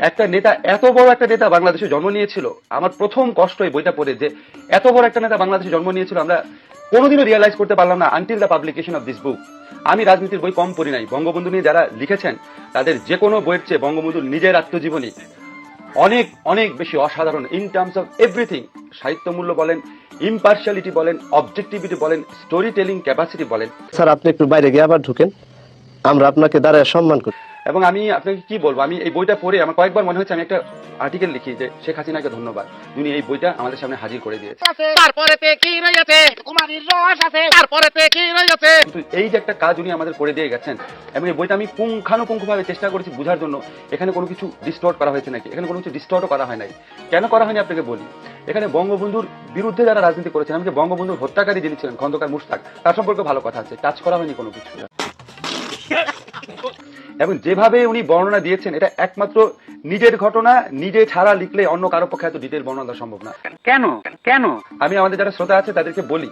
একটা নেতা, এত বড় একটা নেতা বাংলাদেশে জন্ম নিয়েছিল। আমার প্রথম কষ্ট এই বইটা পড়ে, যে এত বড় একটা নেতা বাংলাদেশে জন্ম নিয়েছিল আমরা কোনোদিনও রিয়েলাইজ করতে পারলাম না until the publication of this book. আমি রাজনীতির বই কম পড়ি নাই, বঙ্গবন্ধু নিয়ে যারা লিখেছেন তাদের যে কোনো বইয়ের চেয়ে বঙ্গবন্ধুর নিজের আত্মজীবনী অনেক অনেক বেশি অসাধারণ ইন টার্মস অফ এভরিথিং। সাহিত্য মূল্য বলেন, ইম্পার্শিয়ালিটি বলেন, অবজেক্টিভিটি বলেন, স্টোরি টেলিং ক্যাপাসিটি বলেন। স্যার, আপনি একটু বাইরে গিয়ে আবার ঢুকেন, আমরা আপনাকে দাঁড়ায় সম্মান করি। এবং আমি আপনাকে কি বলবো, আমি এই বইটা পড়ে আমার কয়েকবার মনে হচ্ছে আমি একটা আর্টিকেল লিখি যে শেখ হাসিনাকে ধন্যবাদ, যিনি এই বইটা আমাদের সামনে হাজির করে দিয়েছে। কিন্তু এই যে একটা কাজ উনি আমাদের করে দিয়ে গেছেন, এবং এই বইটা আমি পুঙ্খানুপুঙ্খভাবে চেষ্টা করেছি বোঝার জন্য এখানে কোনো কিছু ডিস্টর্ট করা হয়েছে নাকি, এখানে কোনো কিছু ডিস্টর্টও করা হয় নাই। কেন করা হয়নি আপনাকে বলি। এখানে বঙ্গবন্ধুর বিরুদ্ধে যারা রাজনীতি করেছেন, আমি যে বঙ্গবন্ধুর হত্যাকারী যিনি ছিলেন খন্দকার মুশতাক, তার সম্পর্কে ভালো কথা আছে, টাচ করা হয়নি কোনো কিছু। এবং যেভাবে উনি বর্ণনা দিয়েছেন, এটা একমাত্র নিজের ঘটনা নিজে ছাড়া লিখলে অন্য কারো পক্ষে এত ডিটেল বর্ণনা দেওয়া সম্ভব না। কেন কেন আমি আমাদের যারা শ্রোতা আছে তাদেরকে বলি,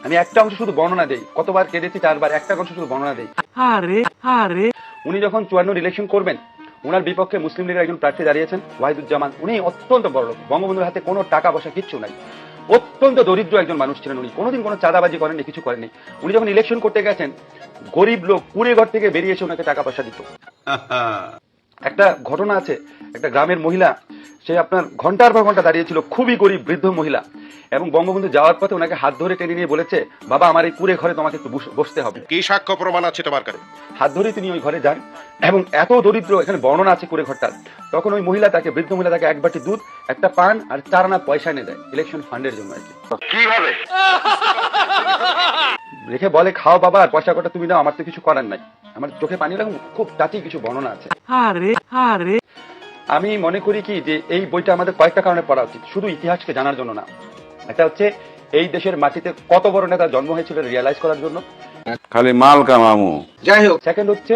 আমি একটা অংশ শুধু বর্ণনা দেই, কতবার কেঁদেছি 4 বার, একটা অংশ শুধু বর্ণনা দেই। আরে উনি যখন 54 ইলেকশন করবেন, ওনার বিপক্ষে মুসলিম লীগের একজন প্রার্থী দাঁড়িয়েছেন ওয়াহিদুজ্জামান। উনি অত্যন্ত বড় লোক, বঙ্গবন্ধুর হাতে কোনো টাকা পয়সা কিচ্ছু নাই, অত্যন্ত দরিদ্র একজন মানুষ ছিলেন। উনি কোনোদিন কোনো চাঁদাবাজি করেননি, কিছু করেননি। উনি যখন ইলেকশন করতে গেছেন, গরিব লোক কুড়ে ঘর থেকে বেরিয়ে এসে ওনাকে টাকা পয়সা দিত। একটা ঘটনা আছে, একটা গ্রামের মহিলা, সে আপনার ঘন্টার পর ঘন্টা দাঁড়িয়েছিল, খুবই গরিব বৃদ্ধ মহিলা, এবং বঙ্গবন্ধু যাওয়ার পথে ওনাকে হাত ধরে টেনে নিয়ে বলেছে, বাবা আমার এই কুড়ে ঘরে তোমাকে একটু বসতে হবে। কি সাক্ষ্য প্রমাণ আছে তোমার কাছে? হাত ধরে তিনি ওই ঘরে যান, এবং এত দরিদ্র, এখানে বর্ণনা আছে কুড়ে ঘরটার। তখন ওই মহিলা তাকে, বৃদ্ধ মহিলা তাকে 1 বাটি দুধ, একটা পান আর 4 আনা পয়সা এনে দেয়, ইলেকশন ফান্ডের জন্য আর কি। কিভাবে? রেখে বলে, খাও বাবা, আর পয়সা কটা তুমি নাও, আমার তো কিছু করার নাই। আমার চোখে পানি এরকম খুব টাচি কিছু বর্ণনা আছে। আরে আমি মনে করি কি যে এই বইটা আমাদের কয়েকটা কারণে পড়া উচিত, শুধু ইতিহাসকে জানার জন্য না। একটা হচ্ছে এই দেশের মাটিতে কত বড় নেতা জন্ম হয়েছিল রিয়ালাইজ করার জন্য। খালি মাল কামামু। যাই হোক, সেকেন্ড হচ্ছে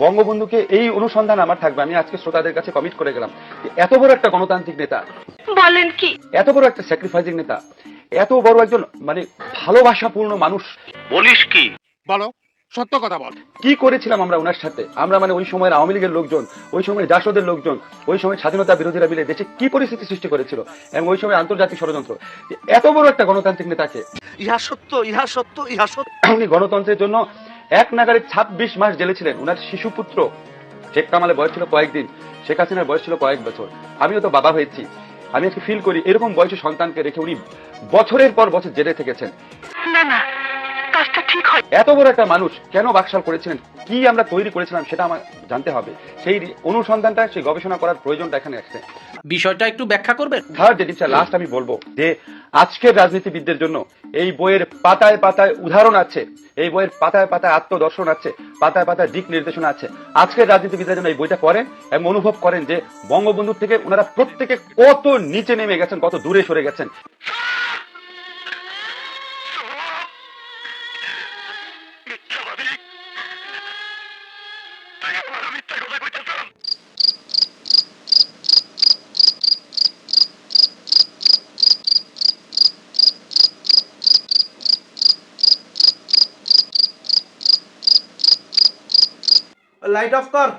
বঙ্গবন্ধুকে এই অনুসন্ধান আমার থাকবে, আমি আজকে শ্রোতাদের কাছে কমিট করে গেলাম যে এত বড় একটা গণতান্ত্রিক নেতা, বলেন কি, এত বড় একটা স্যাক্রিফাইসিং নেতা, এত বড় একজন মানে ভালোবাসাপূর্ণ মানুষ, বলিস কি? বলো, সত্য কথা বল। কি করেছিলাম আমরা ওনার সাথে। আমরা মানে ওই সময়ের আওয়ামী লীগের লোকজন, ওই সময় জাসদের লোকজন, ওই সময় স্বাধীনতা বিরোধীরা মিলে দেশে কি পরিস্থিতি সৃষ্টি করেছিল, এবং ওই সময় আন্তর্জাতিক ষড়যন্ত্র। এত বড় একটা গণতান্ত্রিক নেতাকে, ইহা সত্য, ইহা সত্য, ইহা সত্য। উনি গণতন্ত্রের জন্য এক নাগারে 26 মাস জেলে ছিলেন। উনার শিশুপুত্র শেখ কামালের বয়স ছিল কয়েকদিন, শেখ হাসিনার বয়স ছিল কয়েক বছর। আমিও তো বাবা হয়েছি, আমি আজকে ফিল করি এরকম বয়সী সন্তানকে রেখে উনি বছরের পর বছর জেলে থেকেছেন। না না, কাজটা ঠিক হয়। এত বড় একটা মানুষ কেন বাকশাল করেছিলেন, কি আমরা তৈরি করেছিলাম সেটা আমার জানতে হবে। সেই অনুসন্ধানটা, সেই গবেষণা করার প্রয়োজনটা এখানে আছে। বিষয়টা একটু ব্যাখ্যা করবেন। থার্ড যেটা লাস্ট আমি বলবো, যে আজকের রাজনীতিবিদদের জন্য এই বইয়ের পাতায় পাতায় উদাহরণ আছে, এই বইয়ের পাতায় পাতায় আত্মদর্শন আছে, পাতায় পাতায় দিক নির্দেশনা আছে। আজকের রাজনীতিবিদদের জন্য এই বইটা পড়েন এবং অনুভব করেন যে বঙ্গবন্ধুর থেকে ওনারা প্রত্যেকে কত নিচে নেমে গেছেন, কত দূরে সরে গেছেন। লাইট অফ কর।